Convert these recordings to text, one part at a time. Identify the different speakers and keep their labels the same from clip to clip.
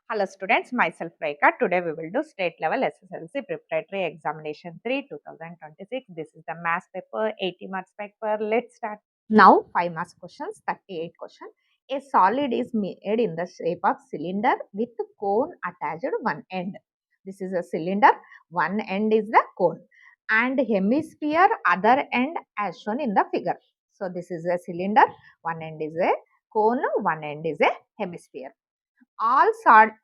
Speaker 1: Hello students, myself Rekha. Today we will do state level SSLC Preparatory Examination 3 2026. This is the maths paper, 80 marks paper. Let's start. Now 5 marks questions, 38 question. A solid is made in the shape of cylinder with cone attached one end. This is a cylinder, one end is the cone and hemisphere other end as shown in the figure. So this is a cylinder, one end is a cone, one end is a hemisphere. All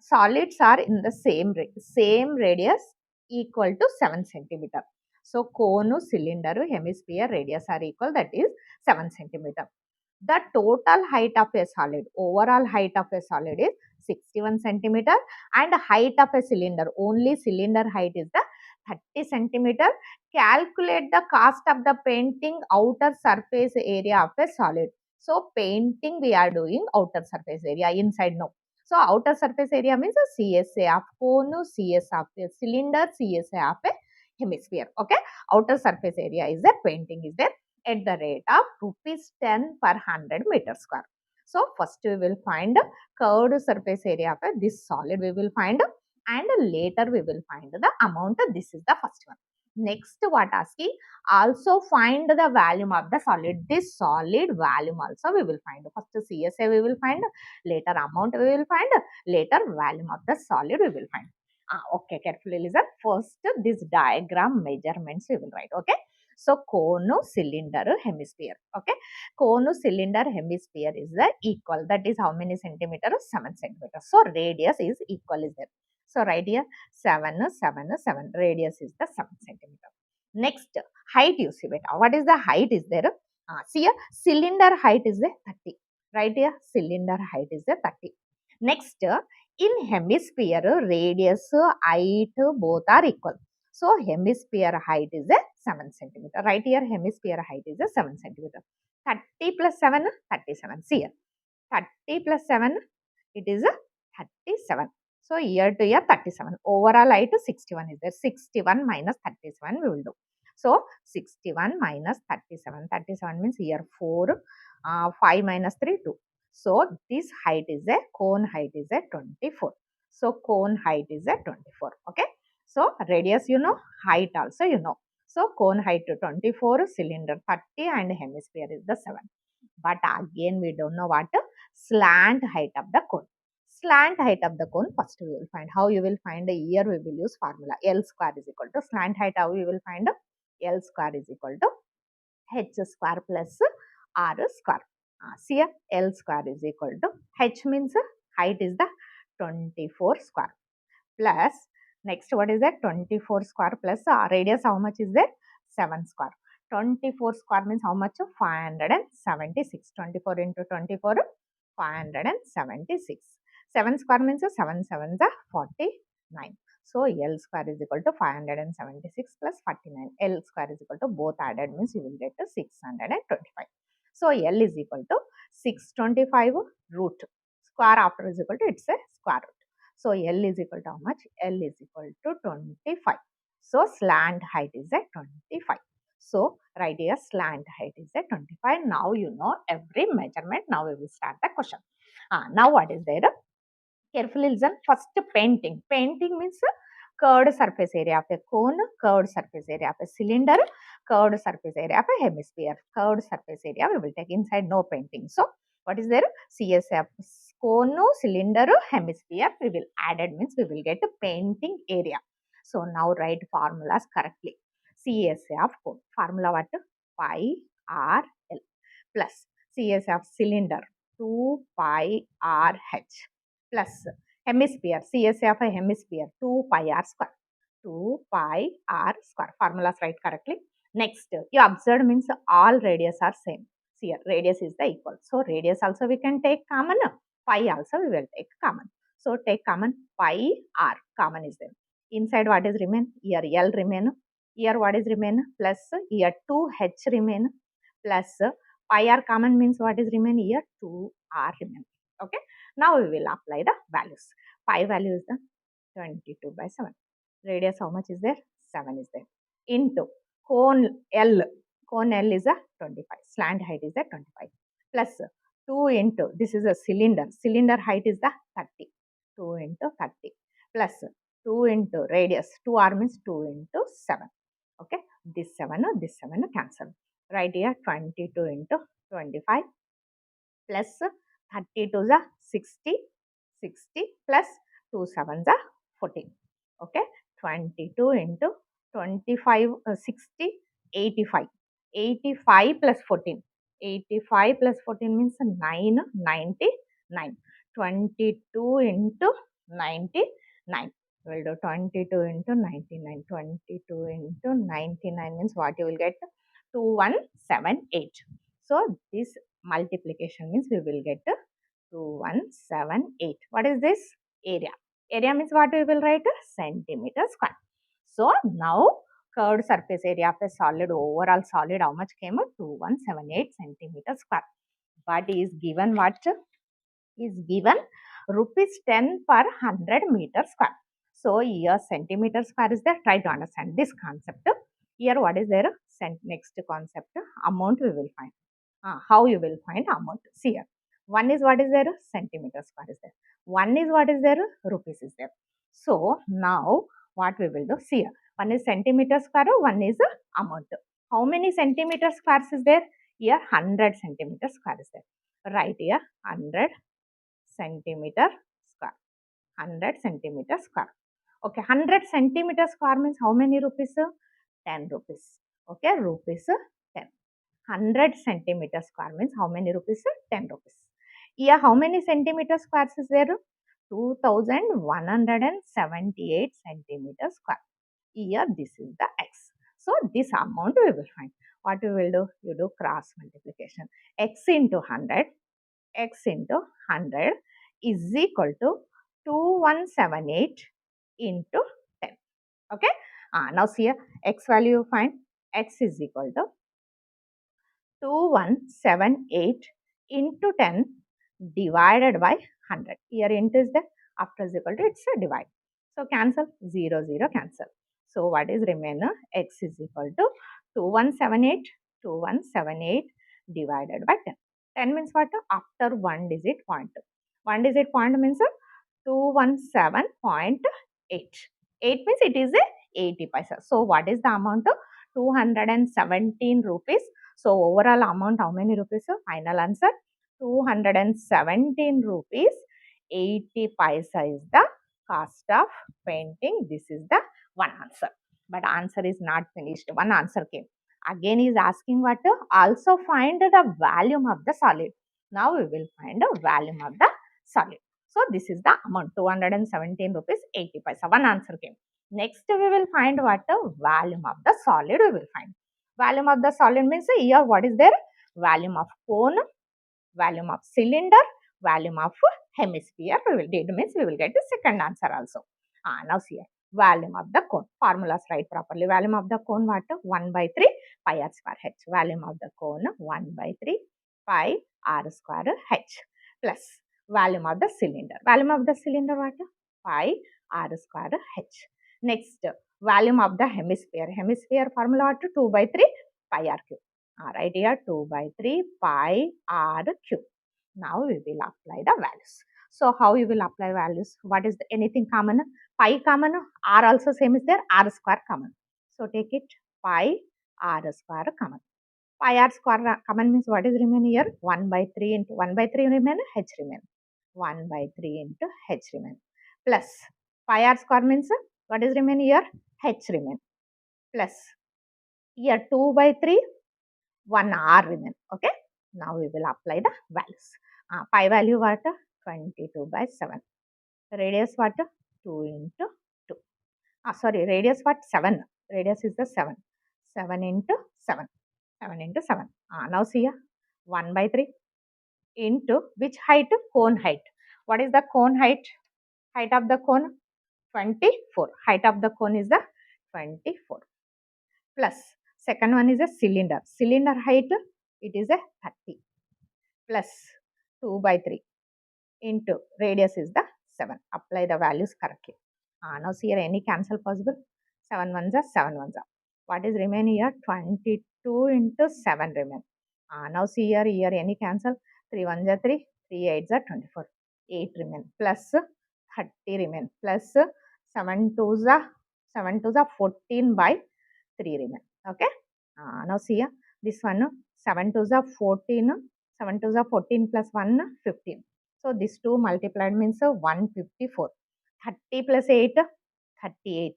Speaker 1: solids are in the same radius equal to 7 centimeter. So cone, cylinder, hemisphere radius are equal, that is 7 centimeter. The total height of a solid, overall height of a solid is 61 centimeter and height of a cylinder, only cylinder height is the 30 centimeter. Calculate the cost of the painting outer surface area of a solid. So painting we are doing outer surface area, inside no. So outer surface area means a CSA of cone, CSA of a cylinder, CSA of a hemisphere. Okay, outer surface area is a painting is there at the rate of rupees 10 per 100 meter square. So first we will find curved surface area of this solid we will find, and later we will find the amount. This is the first one. Next what asking, also find the volume of the solid. This solid volume also we will find. First CSA we will find, later amount we will find, later volume of the solid we will find. Okay, carefully listen. First this diagram measurements we will write. Okay, so cone, cylinder, hemisphere. Okay, cone, cylinder, hemisphere is the equal. That is how many centimeters? 7 centimeters. So radius is equal is there. So right here 7, 7, 7. Radius is the 7 centimeter. Next height you see beta. What is the height is there? See here cylinder height is the 30. Right here cylinder height is the 30. Next in hemisphere radius, height both are equal. So hemisphere height is a 7 centimeter. Right here hemisphere height is a 7 centimeter. 30 plus 7, 37. See here 30 plus 7, it is a 37. So year to year 37. Overall height 61 is there. 61 minus 37 we will do. So 61 minus 37. 37 means year 4. 5 minus 3, 2. So this height is a cone height is a 24. So cone height is a 24. Okay. So radius you know, height also you know. So cone height to 24, cylinder 30 and hemisphere is the 7. But again we don't know what slant height of the cone. Slant height of the cone first we will find. How you will find? Here we will use formula. L square is equal to slant height. How we will find? L square is equal to h square plus r square. See here L square is equal to h means height is the 24 square plus next what is that 24 square plus radius how much is there 7 square. 24 square means how much? 576. 24 into 24 576. 7 square means 7 7 is 49. So L square is equal to 576 plus 49. L square is equal to both added means you will get to 625. So L is equal to 625 root. Square after is equal to it's a square root. So L is equal to how much? L is equal to 25. So slant height is at 25. So right here slant height is at 25. Now you know every measurement. Now we will start the question. Now what is there? Carefully listen. First painting. Painting means curved surface area of a cone, curved surface area of a cylinder, curved surface area of a hemisphere. Curved surface area we will take inside no painting. So what is there? CSF cone, cylinder, hemisphere. We will added means we will get a painting area. So now write formulas correctly. CSA of cone. Formula what? Pi R L plus CSA of cylinder 2 pi R H plus hemisphere, CSA of a hemisphere 2 pi r square. 2 pi r square. Formulas write correctly. Next, you observed means all radius are same. See here, radius is the equal. So radius also we can take common. Pi also we will take common. So take common pi r. Common is there. Inside what is remain? Here L remain. Here what is remain? Plus here 2h remain. Plus pi r common means what is remain? Here 2r remain. Okay. Now we will apply the values. Pi value is the 22 by 7. Radius how much is there? 7 is there. Into cone L. Cone L is a 25. Slant height is a 25. Plus 2 into, this is a cylinder. Cylinder height is the 30. 2 into 30 plus 2 into radius. 2r means 2 into 7. Okay, this 7 cancel. Right here 22 into 25 plus 32 is 60, 60 plus 2 sevens are 14. Okay, 22 into 25, 60, 85. 85 plus 14. 85 plus 14 means 9, 99. 22 into 99. We'll do 22 into 99. 22 into 99 means what you will get? 2178. So this multiplication means we will get 2178. What is this? Area. Area means what we will write? Centimeter square. So now curved surface area of a solid, overall solid, how much came? 2178 centimeter square. But is given what? Is given rupees 10 per 100 meter square. So here centimeter square is there. Try to understand this concept. Here what is there? Next concept, amount we will find. How you will find amount? See here. One is what is there? Centimeter square is there. One is what is there? Rupees is there. So now what we will do? See here. One is centimeter square, one is amount. How many centimeter squares is there? Here 100 centimeter square is there. Right here 100 centimeter square. 100 centimeter square. Okay, 100 centimeter square means how many rupees? 10 rupees. Okay, rupees 10. 100 centimeter square means how many rupees? 10 rupees. Here, how many centimeter squares is there? 2178 centimeter square. Here, this is the x. So, this amount we will find. What we will do? You do cross multiplication. X into 100, x into 100 is equal to 2178 into 10. Okay. Now, see here, x value you find. X is equal to 2178 into 10 divided by 100. Here into is there, after is equal to it's a divide. So cancel, 0, 0 cancel. So what is remainder? X is equal to 2178, 2178 divided by 10. 10 means what? After one digit point. One digit point means 217.8. 8 means it is a 80 paisa. So what is the amount? 217 rupees. So overall amount how many rupees? Final answer 217 rupees. 80 paisa is the cost of painting. This is the one answer. But answer is not finished. One answer came. Again is asking what? Also find the volume of the solid. Now we will find the volume of the solid. So this is the amount 217 rupees 80 paisa. One answer came. Next we will find what? Volume of the solid we will find. Volume of the solid means here what is there? Volume of cone, volume of cylinder, volume of hemisphere. We will did means we will get the second answer also. Now see here. Volume of the cone. Formulas write properly. Volume of the cone what? 1 by 3 pi r square h. Volume of the cone 1 by 3 pi r square h plus volume of the cylinder. Volume of the cylinder what? Pi r square h. Next, volume of the hemisphere. Hemisphere formula what? 2 by 3 pi r cube. Right here 2 by 3 pi r cube. Now we will apply the values. So how you will apply values? What is the, anything common? Pi common, r also same is there, r square common. So take it pi r square common. Pi r square common means what is remain here? 1 by 3 into 1 by 3 remain, h remain. 1 by 3 into h remain. Plus pi r square means what is remain here? H remain. Plus here 2 by 3, 1 r remain. Okay. Now we will apply the values. Pi value what? 22 by 7. Radius what? 2 into 2. Sorry, radius what? 7. Radius is the 7. 7 into 7. 7 into 7. Now see here. 1 by 3 into which height? Cone height. What is the cone height? Height of the cone? 24. Height of the cone is the 24. Plus second one is a cylinder. Cylinder height, it is a 30. Plus 2 by 3 into radius is the 7. Apply the values correctly. Now see here, any cancel possible? 7 ones are 7 ones are. What is remain here? 22 into 7 remain. Now see here, any cancel? 3 ones are 3, 3 8s are 24. 8 remain. Plus 30 remain, plus 7 twos are 14 by 3 remain. Okay. Now see here, this one 7 twos are 14, 7 twos are 14 plus 1 15. So this 2 multiplied means 154. 30 plus 8 38.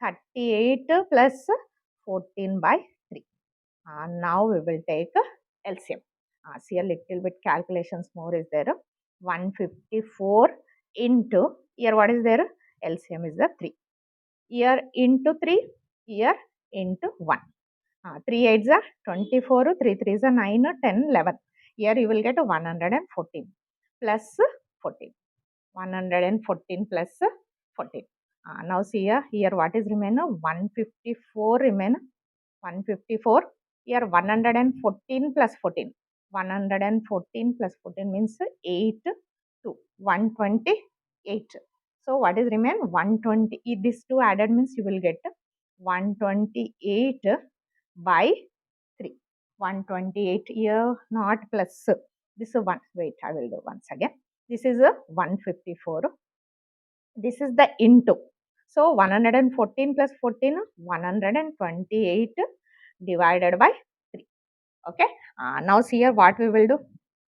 Speaker 1: 38 plus 14 by 3. Now we will take LCM. See a little bit calculations more is there. 154 into, here what is there? LCM is the 3. Here into 3, here into 1. 3 8s are 24, 3 3s are 9, 10, 11. Here you will get 114 plus 14. 114 plus 14. Now see here what is remain? 154 remain. 154. Here 114 plus 14. 114 plus 14 means 8 to 128. So what is remain? 120. This 2 added means you will get 128 by 3. 128 here, not plus. This is 1. Wait, I will do once again. This is a 154. This is the into. So 114 plus 14, 128 divided by 3. Okay. Now see here what we will do.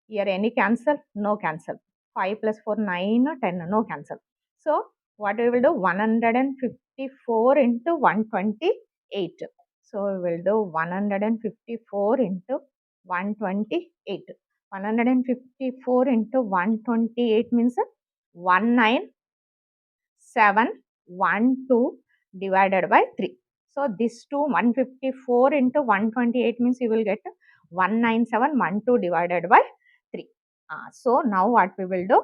Speaker 1: Here any cancel? No cancel. 5 plus 4, 9, 10, no cancel. So what we will do? 154 into 128. So we will do 154 into 128. 154 into 128 means 19,712 divided by 3. So this 2 154 into 128 means you will get 19712 divided by 3. So now what we will do?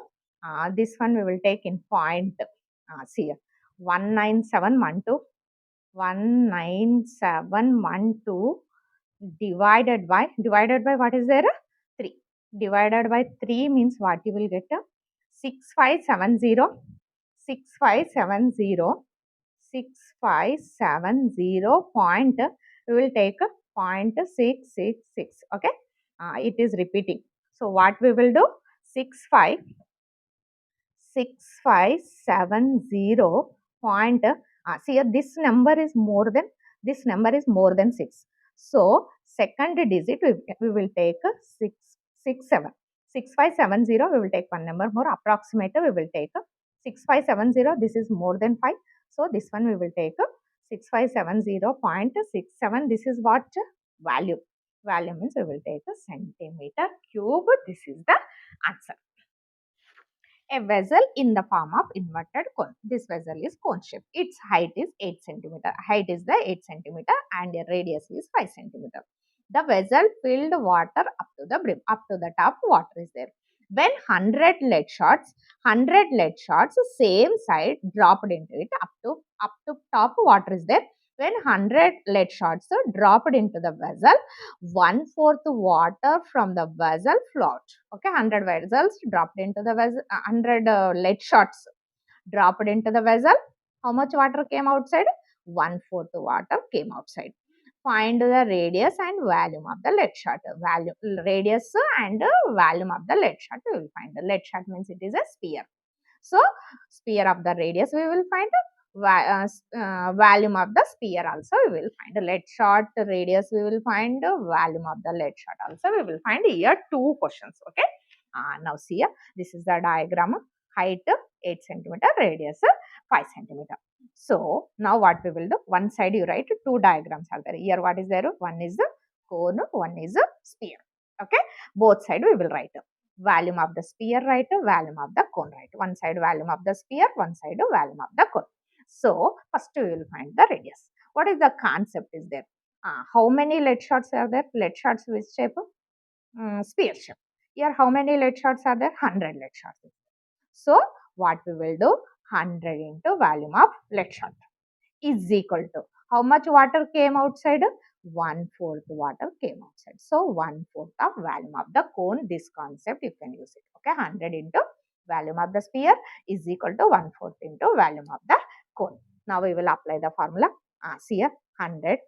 Speaker 1: This one we will take in point. See here, 19712 divided by what is there? 3. Divided by 3 means what you will get? 6570 point, we will take 0.666. Okay. It is repeating. So what we will do? 6570 point. See here, this number is more than 6. So second digit we will take 667. 6570 we will take one number more, approximate we will take 6570. This is more than 5. So this one we will take 6570.67. This is what? Value. Value means we will take a centimeter cube. This is the answer. A vessel in the form of inverted cone. This vessel is cone shape. Its height is 8 centimeter. Height is the 8 centimeter and the radius is 5 centimeter. The vessel filled water up to the brim. Up to the top water is there. When 100 lead shots, same side dropped into it, up to top water is there. When 100 lead shots dropped into the vessel, 1/4 water from the vessel flowed. Okay, 100 vessels dropped into the vessel, 100 lead shots dropped into the vessel. How much water came outside? 1/4 water came outside. Find the radius and volume of the lead shot. Radius and volume of the lead shot we will find. The lead shot means it is a sphere. So sphere of the radius we will find. Volume of the sphere also we will find. Lead shot radius we will find. Volume of the lead shot also we will find. Here 2 questions. Okay. Now see here, this is the diagram. Height 8 centimeter, radius 5 centimeter. So now what we will do? One side you write 2 diagrams are there. Here what is there? One is the cone, one is a sphere. Okay. Both side we will write. Volume of the sphere write, volume of the cone write. One side volume of the sphere, one side volume of the cone. So first we will find the radius. What is the concept is there? How many lead shots are there? Lead shots which shape? Sphere shape. Here how many lead shots are there? 100 lead shots. So what we will do? 100 into volume of lead shot is equal to how much water came outside? 1/4 water came outside. So 1/4 of volume of the cone. This concept you can use it. Okay, 100 into volume of the sphere is equal to 1/4 into volume of the cone. Now we will apply the formula. See here, 100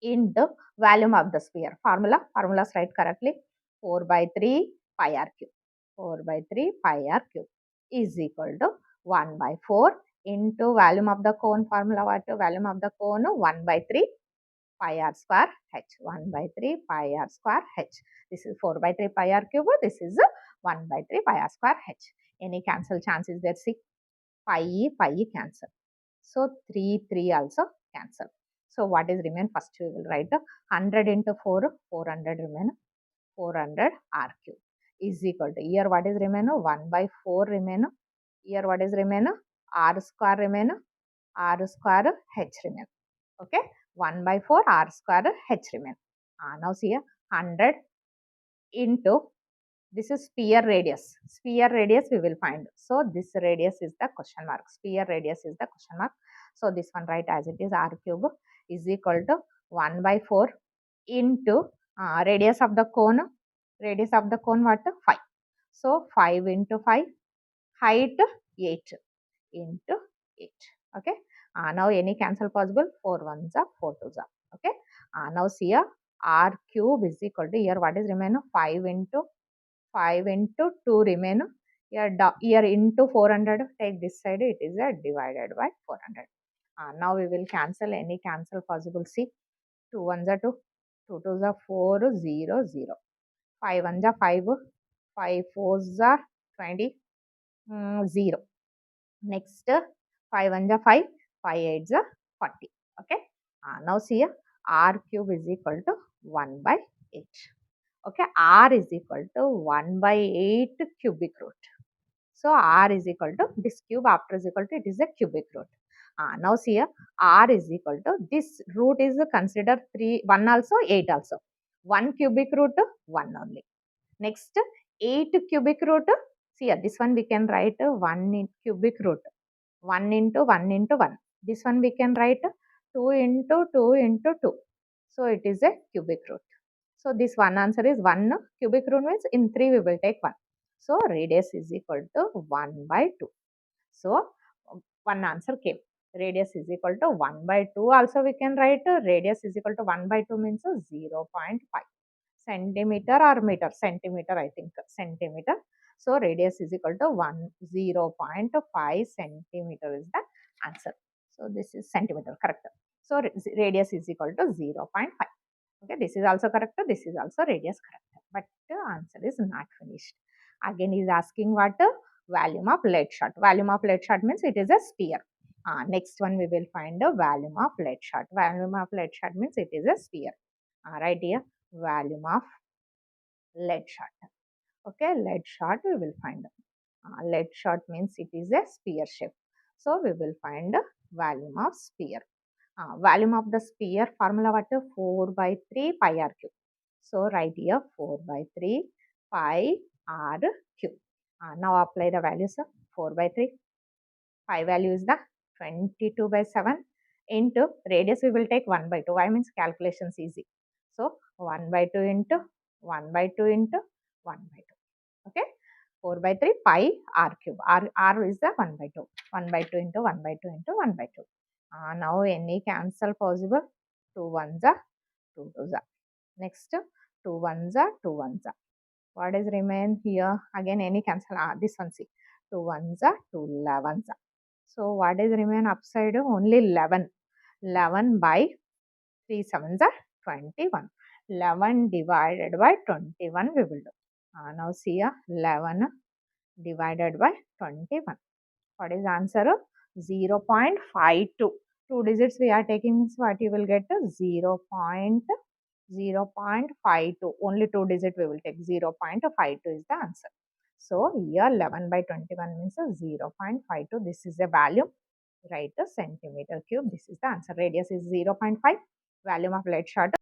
Speaker 1: into volume of the sphere. Formulas write correctly. 4 by 3 pi r cube. 4 by 3 pi r cube. is equal to 1 by 4 into volume of the cone formula. What? Volume of the cone 1 by 3 pi r square h. 1 by 3 pi r square h. This is 4 by 3 pi r cube. This is 1 by 3 pi r square h. Any cancel chance is there? See, pi cancel. So 3 also cancel. So what is remain? First we will write the 100 into 4, 400 remain, 400 r cube is equal to, here what is remain? 1 by 4 remain. Here what is remain? R square remain, r square h remain. Okay, 1 by 4 r square h remain. Now see here, 100 into, this is sphere radius. Sphere radius we will find. So this radius is the question mark. Sphere radius is the question mark. So this one write as it is, r cube is equal to 1 by 4 into radius of the cone. Radius of the cone what? 5. So 5 into 5, height 8 into 8. Okay. Now any cancel possible? 4 ones are 4 twos are. Okay. Now see here, r cube is equal to, here what is remain? 5 into 2 remain. Here into 400, take this side, it is divided by 400. Now we will cancel any cancel possible. See, 2 ones are 2, 2 twos are 4, 0, 0. 5 ones are 5, 5 fours are 20, 0. Next, 5 ones are 5, 5 eights are 40. Okay. Now see here, r cube is equal to 1 by 8. Okay, r is equal to 1 by 8 cubic root. So r is equal to, this cube after is equal to, it is a cubic root. Now see here, r is equal to, this root is considered 3, 1 also, 8 also. 1 cubic root, 1 only. Next, 8 cubic root, see here, this one we can write 1 in cubic root. 1 into 1 into 1. This one we can write 2 into 2 into 2. So it is a cubic root. So this one answer is 1 cubic root means in 3 we will take 1. So radius is equal to 1 by 2. So one answer came. Radius is equal to 1 by 2 also we can write. Radius is equal to 1 by 2 means 0.5 centimeter or meter. Centimeter I think. Centimeter. So radius is equal to 0.5 centimeter is the answer. So this is centimeter, correct. So radius is equal to 0.5. Okay, this is also correct. This is also radius correct. But the answer is not finished. Again, he is asking what? Volume of lead shot. Volume of lead shot means it is a sphere. Next one we will find the volume of lead shot. Volume of lead shot means it is a sphere. Right here, volume of lead shot. Okay, lead shot we will find. Lead shot means it is a sphere shape. So we will find the volume of sphere. Volume of the sphere formula what? 4 by 3 pi r cube. So write here 4 by 3 pi r cube. Now apply the values. 4 by 3. Pi value is the 22 by 7 into radius we will take 1 by 2. Why means calculations easy. So 1 by 2 into 1 by 2 into 1 by 2. Okay. 4 by 3 pi r cube. R is the 1 by 2. 1 by 2 into 1 by 2 into 1 by 2. Now any cancel possible? 2 ones are 2 twos are. Next, 2 ones are 2 ones are. What is remain here? Again any cancel? This one see. 2 ones are 2 11s are. So what is remain upside? Only 11. 11 by 3 sevens are 21. 11 divided by 21 we will do. Now see here, 11 divided by 21. What is answer? 0.52. 2 digits we are taking means what you will get? 0.52. Only 2 digits we will take. 0.52 is the answer. So here 11 by 21 means 0.52. This is a value. Write the centimeter cube. This is the answer. Radius is 0.5. Volume of lead shot